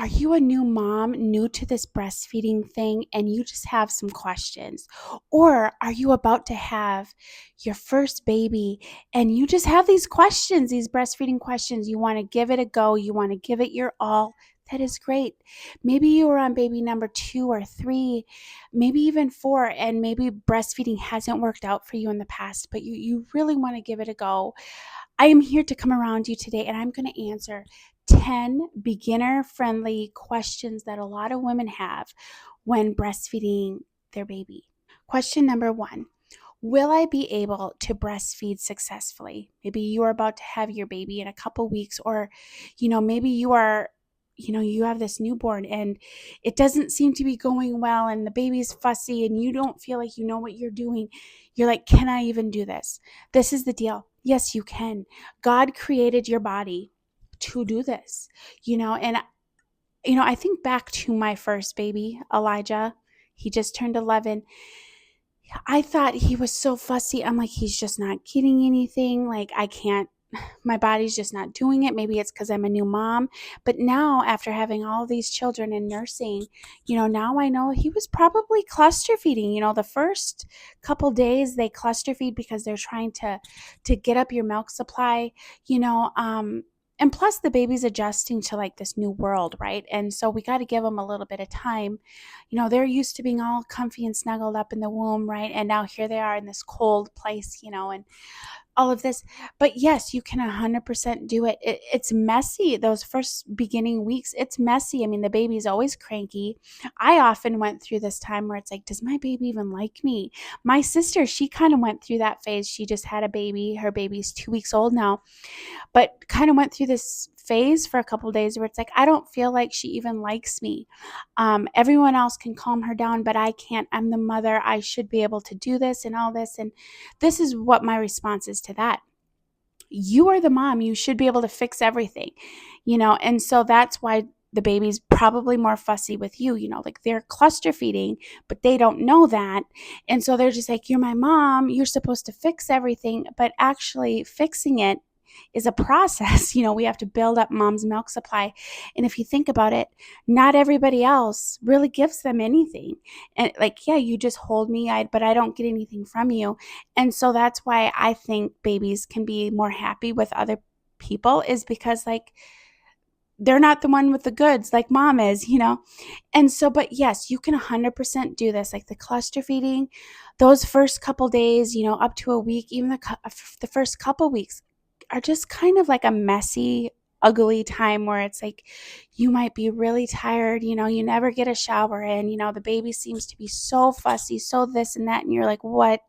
Are you a new mom, new to this breastfeeding thing, and you just have some questions? Or are you about to have your first baby and you just have these questions, these breastfeeding questions? You want to give it a go, you want to give it your all. That is great. Maybe you were on baby number 2 or 3, maybe even 4, and maybe breastfeeding hasn't worked out for you in the past, but you really want to give it a go. I am here to come around you today and I'm going to answer 10 beginner friendly questions that a lot of women have when breastfeeding their baby. Question number 1. Will I be able to breastfeed successfully? Maybe you are about to have your baby in a couple weeks, or, maybe you have this newborn and it doesn't seem to be going well and the baby's fussy and you don't feel like you know what you're doing. You're like, can I even do this? This is the deal. Yes, you can. God created your body to do this, and I think back to my first baby, Elijah. He just turned 11. I thought he was so fussy. I'm like, he's just not getting anything. Like, I can't, my body's just not doing it. Maybe it's because I'm a new mom. But now, after having all these children and nursing, now I know he was probably cluster feeding. The first couple days they cluster feed because they're trying to get up your milk supply, and plus the baby's adjusting to like this new world, right? And so we got to give them a little bit of time. They're used to being all comfy and snuggled up in the womb, right? And now here they are in this cold place, and all of this. But yes, you can 100% do it. It's messy. Those first beginning weeks, it's messy. I mean, the baby's always cranky. I often went through this time where it's like, does my baby even like me? My sister, she kind of went through that phase. She just had a baby. Her baby's 2 weeks old now, but kind of went through this phase for a couple of days where it's like, I don't feel like she even likes me. Everyone else can calm her down, but I can't. I'm the mother. I should be able to do this and all this. And this is what my response is to that. You are the mom. You should be able to fix everything, and so that's why the baby's probably more fussy with you, like they're cluster feeding, but they don't know that. And so they're just like, you're my mom. You're supposed to fix everything, but actually fixing it is a process. We have to build up mom's milk supply. And if you think about it, not everybody else really gives them anything. And like, yeah, you just hold me, but I don't get anything from you. And so that's why I think babies can be more happy with other people, is because like they're not the one with the goods like mom is. And so, but yes, you can 100% do this, like the cluster feeding, those first couple days, up to a week, even the first couple weeks are just kind of like a messy, ugly time where it's like you might be really tired, you never get a shower in, the baby seems to be so fussy, so this and that, and you're like, what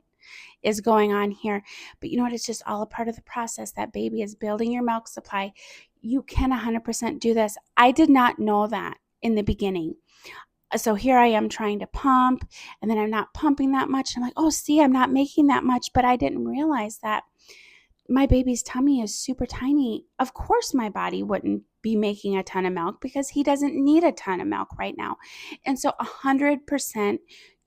is going on here? But you know what? It's just all a part of the process. That baby is building your milk supply. You can 100% do this. I did not know that in the beginning. So here I am trying to pump, and then I'm not pumping that much. I'm like, oh, see, I'm not making that much, but I didn't realize that my baby's tummy is super tiny. Of course, my body wouldn't be making a ton of milk because he doesn't need a ton of milk right now. And so 100%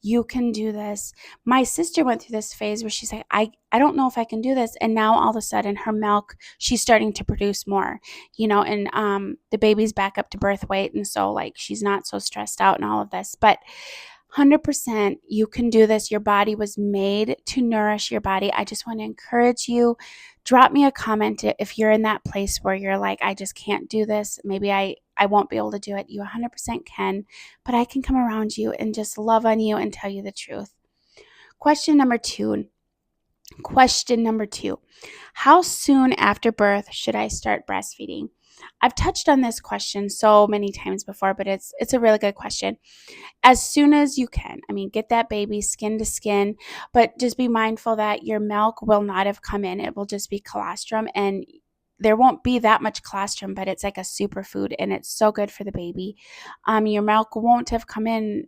you can do this. My sister went through this phase where she's like, I don't know if I can do this. And now all of a sudden her milk, she's starting to produce more, and the baby's back up to birth weight. And so like she's not so stressed out and all of this. But 100% you can do this. Your body was made to nourish your body. I just want to encourage you. Drop me a comment if you're in that place where you're like, I just can't do this. Maybe I won't be able to do it. You 100% can, but I can come around you and just love on you and tell you the truth. Question number two. How soon after birth should I start breastfeeding? I've touched on this question so many times before, but it's a really good question. As soon as you can. I mean, get that baby skin to skin, but just be mindful that your milk will not have come in. It will just be colostrum, and there won't be that much colostrum, but it's like a superfood and it's so good for the baby. Your milk won't have come in,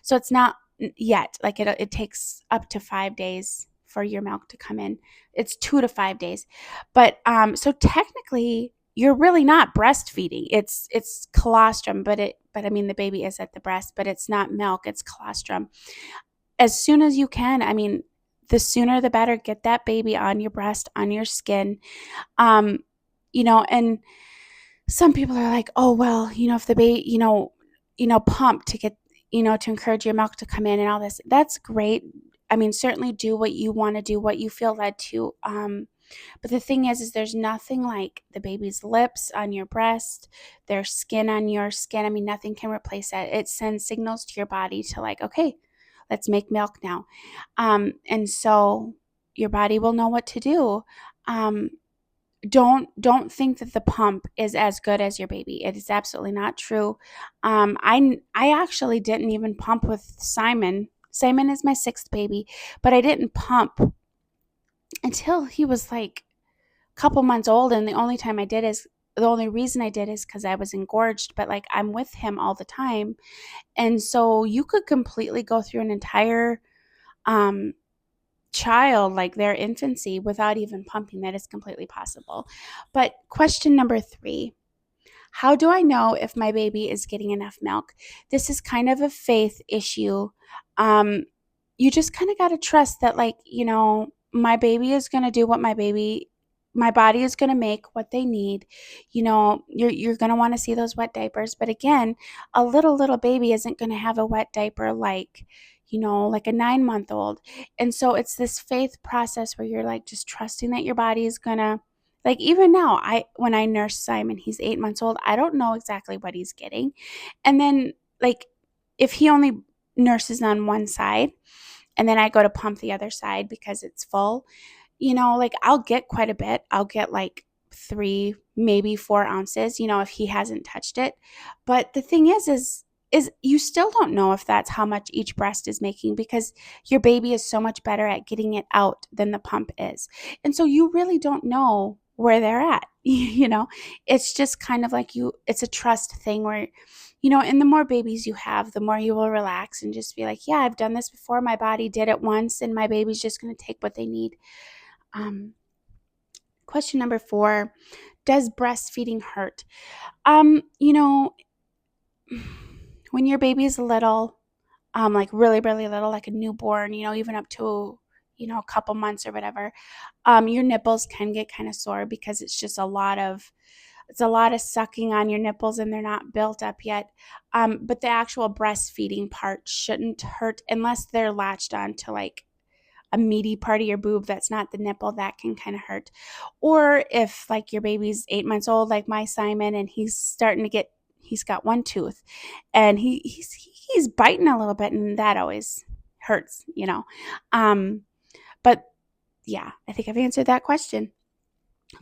so it's not yet. Like it takes up to 5 days for your milk to come in. It's 2 to 5 days. But so technically you're really not breastfeeding. It's colostrum, but I mean the baby is at the breast, but it's not milk, it's colostrum. As soon as you can, I mean, the sooner the better. Get that baby on your breast, on your skin. And some people are like, oh, well, if the baby, pump to get, to encourage your milk to come in and all this. That's great. I mean, certainly do what you want to do, what you feel led to. But the thing is there's nothing like the baby's lips on your breast, their skin on your skin. I mean, nothing can replace that. It sends signals to your body to like, okay, let's make milk now. And so your body will know what to do. Um, don't think that the pump is as good as your baby. It is absolutely not true. I actually didn't even pump with Simon. Simon is my sixth baby, but I didn't pump until he was like a couple months old. And the only reason I did is because I was engorged. But like I'm with him all the time, and so you could completely go through an entire um child, like their infancy, without even pumping. That is completely possible. But question number 3: how do I know if my baby is getting enough milk? This is kind of a faith issue. Um, you just kind of got to trust that, like, my baby is going to do what my body is going to make what they need. You're going to want to see those wet diapers. But again, a little baby isn't going to have a wet diaper like a 9-month old. And so it's this faith process where you're like just trusting that your body is going to, like, even now, when I nurse Simon, he's 8 months old. I don't know exactly what he's getting. And then, like, if he only nurses on one side and then I go to pump the other side because it's full, like I'll get quite a bit. I'll get like 3, maybe 4 ounces, if he hasn't touched it. But the thing is you still don't know if that's how much each breast is making, because your baby is so much better at getting it out than the pump is. And so you really don't know where they're at. It's just kind of like it's a trust thing where, and the more babies you have, the more you will relax and just be like, yeah, I've done this before. My body did it once and my baby's just going to take what they need. Um, Question number 4: does breastfeeding hurt? You know, when your baby is little, like really, really little, like a newborn, even up to, a couple months or whatever, your nipples can get kind of sore because it's a lot of sucking on your nipples and they're not built up yet. But the actual breastfeeding part shouldn't hurt unless they're latched on to like a meaty part of your boob that's not the nipple. That can kind of hurt. Or if like your baby's 8 months old, like my Simon, and he's got one tooth and he's biting a little bit, and that always hurts. But yeah, I think I've answered that question.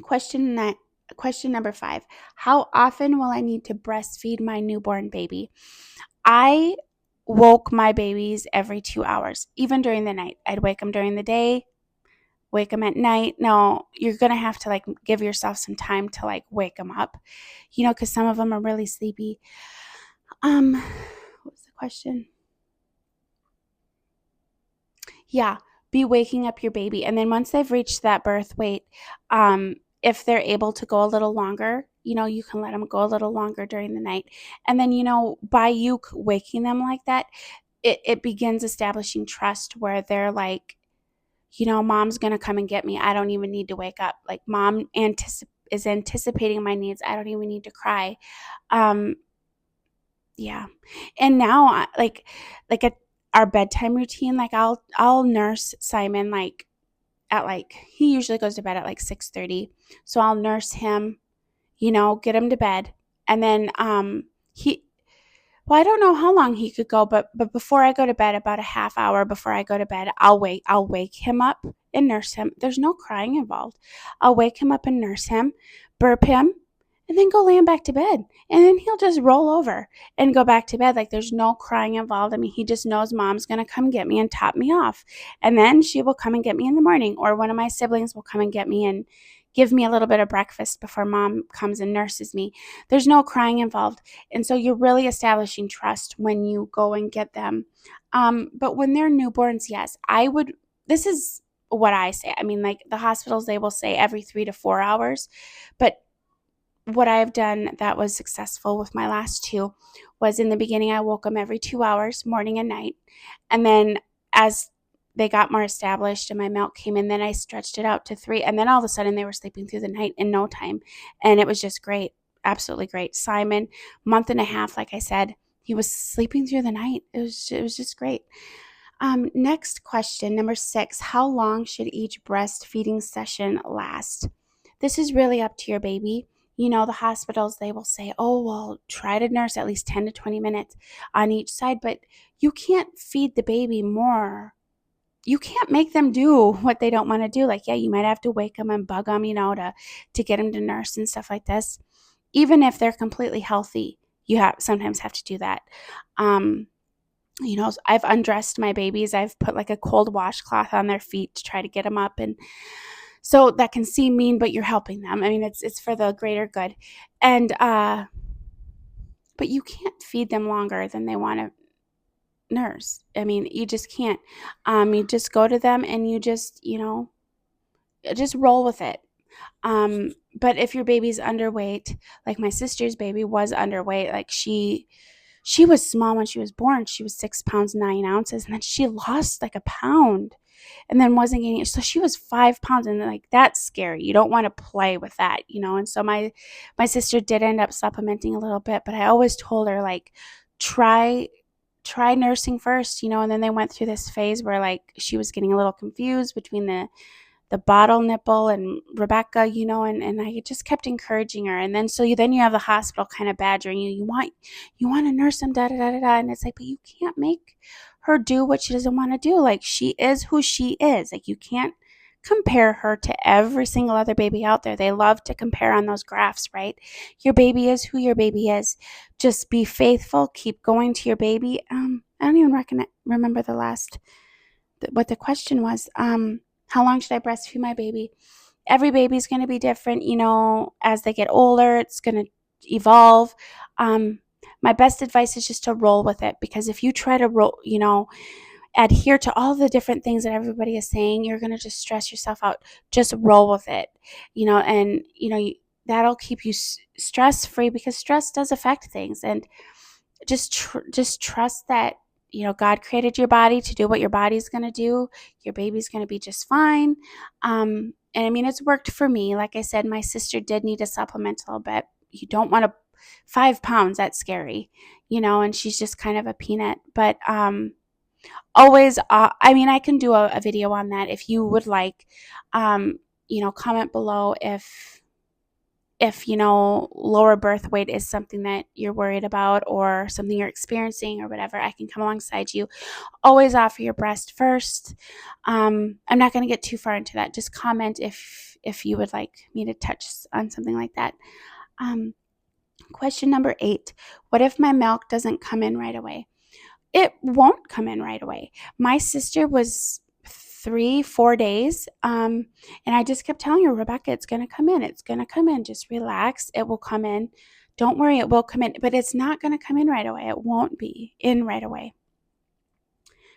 Question number 5: how often will I need to breastfeed my newborn baby? I woke my babies every 2 hours, even during the night. I'd wake them during the day, wake them at night. No, you're going to have to like give yourself some time to like wake them up, because some of them are really sleepy. What was the question? Yeah, be waking up your baby. And then once they've reached that birth weight, if they're able to go a little longer, you can let them go a little longer during the night. And then, by you waking them like that, it begins establishing trust where they're like, mom's going to come and get me. I don't even need to wake up. Like mom is anticipating my needs. I don't even need to cry. Yeah. And now like at our bedtime routine, like I'll nurse Simon like at like he usually goes to bed at like 6:30. So I'll nurse him, get him to bed. And then he well, I don't know how long he could go, but before I go to bed, about a half hour before I go to bed, I'll wake him up and nurse him. There's no crying involved. I'll wake him up and nurse him, burp him, and then go lay him back to bed. And then he'll just roll over and go back to bed. Like there's no crying involved. I mean, he just knows mom's going to come get me and top me off. And then she will come and get me in the morning, or one of my siblings will come and get me and give me a little bit of breakfast before mom comes and nurses me. There's no crying involved. And so you're really establishing trust when you go and get them. But when they're newborns, yes, this is what I say. I mean, like the hospitals, they will say every 3 to 4 hours, but what I've done that was successful with my last 2 was in the beginning, I woke them every 2 hours, morning and night. And then as they got more established and my milk came in, then I stretched it out to 3. And then all of a sudden they were sleeping through the night in no time. And it was just great. absolutely great. Simon, month and a half, like I said, he was sleeping through the night. It was just great. Next question, number 6. How long should each breastfeeding session last? This is really up to your baby. The hospitals, they will say, oh, well, try to nurse at least 10 to 20 minutes on each side, but you can't feed the baby more. You can't make them do what they don't want to do. Like, yeah, you might have to wake them and bug them, to get them to nurse and stuff like this. Even if they're completely healthy, you sometimes have to do that. I've undressed my babies. I've put like a cold washcloth on their feet to try to get them up. And so that can seem mean, but you're helping them. I mean, it's for the greater good. And, but you can't feed them longer than they want to nurse. I mean, you just can't. You just go to them and you just roll with it. But if your baby's underweight, like my sister's baby was underweight, like she was small when she was born. She was 6 pounds, 9 ounces. And then she lost like a pound and then wasn't gaining it. So she was 5 pounds. And like, that's scary. You don't want to play with that, And so my sister did end up supplementing a little bit, but I always told her, like, try nursing first, and then they went through this phase where like she was getting a little confused between the bottle nipple and Rebecca, and I just kept encouraging her. And then then you have the hospital kind of badgering you. You want to nurse them, da da da da da. And it's like, but you can't make her do what she doesn't want to do. Like, she is who she is. Like, you can't compare her to every single other baby out there. They love to compare on those graphs, right? Your baby is who your baby is. Just be faithful. Keep going to your baby. I don't even remember what the question was. How long should I breastfeed my baby? Every baby's going to be different, as they get older, it's going to evolve. My best advice is just to roll with it, because if you try to adhere to all the different things that everybody is saying, you're going to just stress yourself out. Just roll with it, and, that'll keep you stress-free, because stress does affect things. And just trust that, God created your body to do what your body's going to do. Your baby's going to be just fine. And I mean, it's worked for me. Like I said, my sister did need to supplement a little bit. You don't want to 5 pounds. That's scary, and she's just kind of a peanut. But always, I mean, I can do a video on that if you would like. Comment below if lower birth weight is something that you're worried about, or something you're experiencing, or whatever. I can come alongside you. Always offer your breast first. I'm not going to get too far into that. Just comment if you would like me to touch on something like that. Question number 8. What if my milk doesn't come in right away? It won't come in right away. My sister was 3-4 days. And I just kept telling her, Rebecca, it's going to come in. It's going to come in. Just relax. It will come in. Don't worry. It will come in, but it's not going to come in right away. It won't be in right away.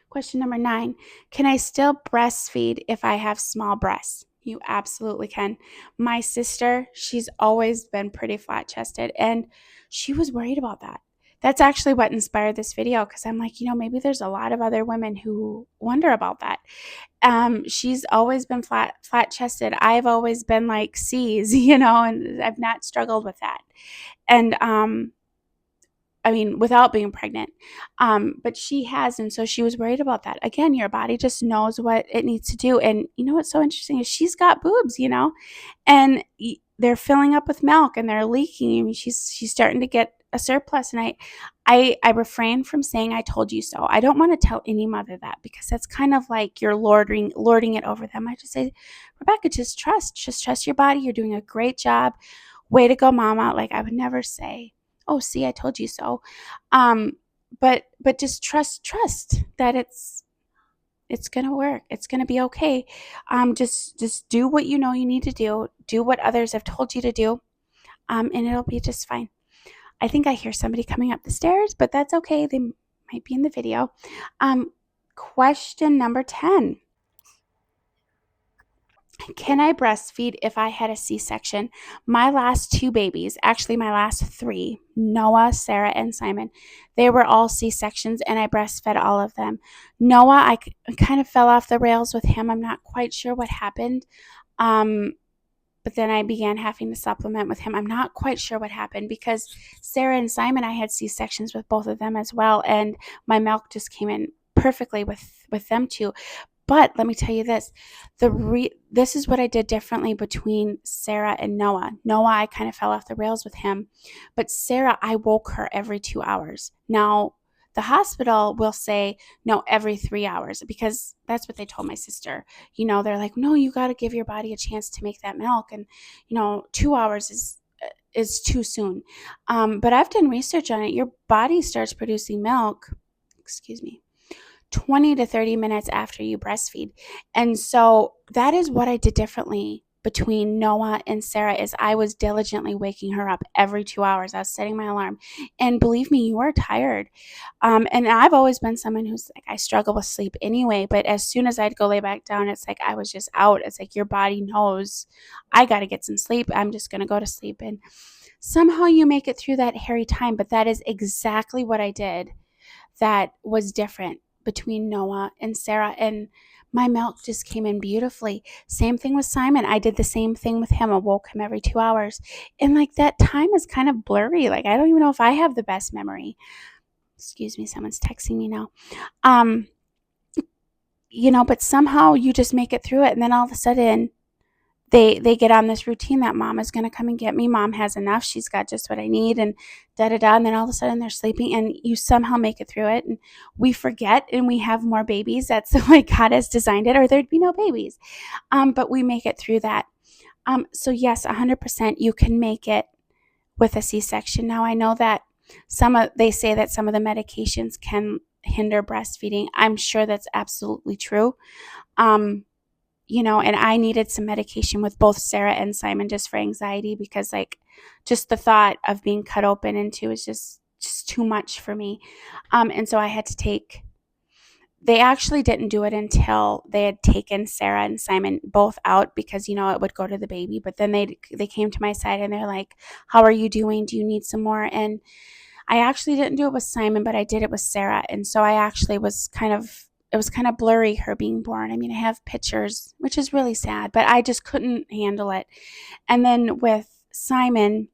Question number 9. Can I still breastfeed if I have small breasts? You absolutely can. My sister, she's always been pretty flat-chested, and she was worried about that. That's actually what inspired this video, because I'm like, maybe there's a lot of other women who wonder about that. She's always been flat-chested. I've always been like C's, and I've not struggled with that. And I mean, without being pregnant. But she has, and so she was worried about that. Again, your body just knows what it needs to do. And what's so interesting is she's got boobs, and they're filling up with milk and they're leaking. I mean, she's starting to get a surplus. And I refrain from saying I told you so. I don't want to tell any mother that, because that's kind of like you're lording it over them. I just say, Rebecca, just trust your body. You're doing a great job. Way to go, mama. Like, I would never say, oh, see, I told you so. But just trust that it's going to work. It's going to be okay. Just do what you need to do. Do what others have told you to do. And it'll be just fine. I think I hear somebody coming up the stairs, but that's okay. They might be in the video. Question number 10. Can I breastfeed if I had a C-section? My last 2 babies, actually my last 3, Noah, Sarah, and Simon, they were all C-sections, and I breastfed all of them. Noah, I kind of fell off the rails with him. I'm not quite sure what happened. But but then I began having to supplement with him. I'm not quite sure what happened because Sarah and Simon, I had C-sections with both of them as well, and my milk just came in perfectly with them too. But let me tell you this, this is what I did differently between Sarah and Noah. Noah, I kind of fell off the rails with him, but Sarah, I woke her every 2 hours. Now, the hospital will say, no, every 3 hours, because that's what they told my sister. They're like, no, you got to give your body a chance to make that milk. And, 2 hours is too soon. But I've done research on it. Your body starts producing milk, 20 to 30 minutes after you breastfeed. And so that is what I did differently between Noah and Sarah is I was diligently waking her up every 2 hours. I was setting my alarm. And believe me, you are tired. And I've always been someone who's like, I struggle with sleep anyway. But as soon as I'd go lay back down, it's like I was just out. It's like your body knows I got to get some sleep. I'm just going to go to sleep. And somehow you make it through that hairy time. But that is exactly what I did that was different between Noah and Sarah, and my milk just came in beautifully. Same thing with Simon. I did the same thing with him. I woke him every 2 hours. And like that time is kind of blurry. Like I don't even know if I have the best memory. Excuse me, someone's texting me now. But somehow you just make it through it, and then all of a sudden they get on this routine that mom is going to come and get me. Mom has enough. She's got just what I need, and da-da-da. And then all of a sudden they're sleeping, and you somehow make it through it. And we forget, and we have more babies. That's the way God has designed it, or there'd be no babies. But we make it through that. So yes, 100% you can make it with a C-section. Now I know that they say that some of the medications can hinder breastfeeding. I'm sure that's absolutely true. And I needed some medication with both Sarah and Simon just for anxiety because just the thought of being cut open into is just too much for me. And so I had to they actually didn't do it until they had taken Sarah and Simon both out because, it would go to the baby. But then they came to my side and they're like, how are you doing? Do you need some more? And I actually didn't do it with Simon, but I did it with Sarah. And so I actually it was kind of blurry, her being born. I mean, I have pictures, which is really sad, but I just couldn't handle it. And then with Simon,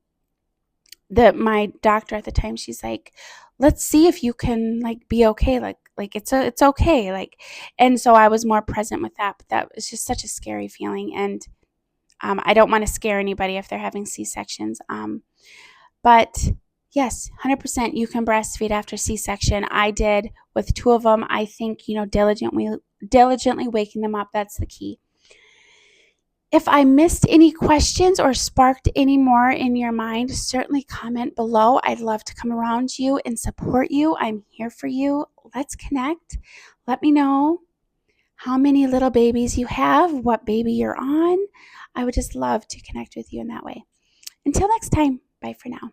my doctor at the time, she's like, let's see if you can be okay. It's okay. And so I was more present with that, but that was just such a scary feeling. And I don't want to scare anybody if they're having C-sections. But yes, 100% you can breastfeed after C-section. I did with 2 of them. I think, diligently waking them up, that's the key. If I missed any questions or sparked any more in your mind, certainly comment below. I'd love to come around you and support you. I'm here for you. Let's connect. Let me know how many little babies you have, what baby you're on. I would just love to connect with you in that way. Until next time, bye for now.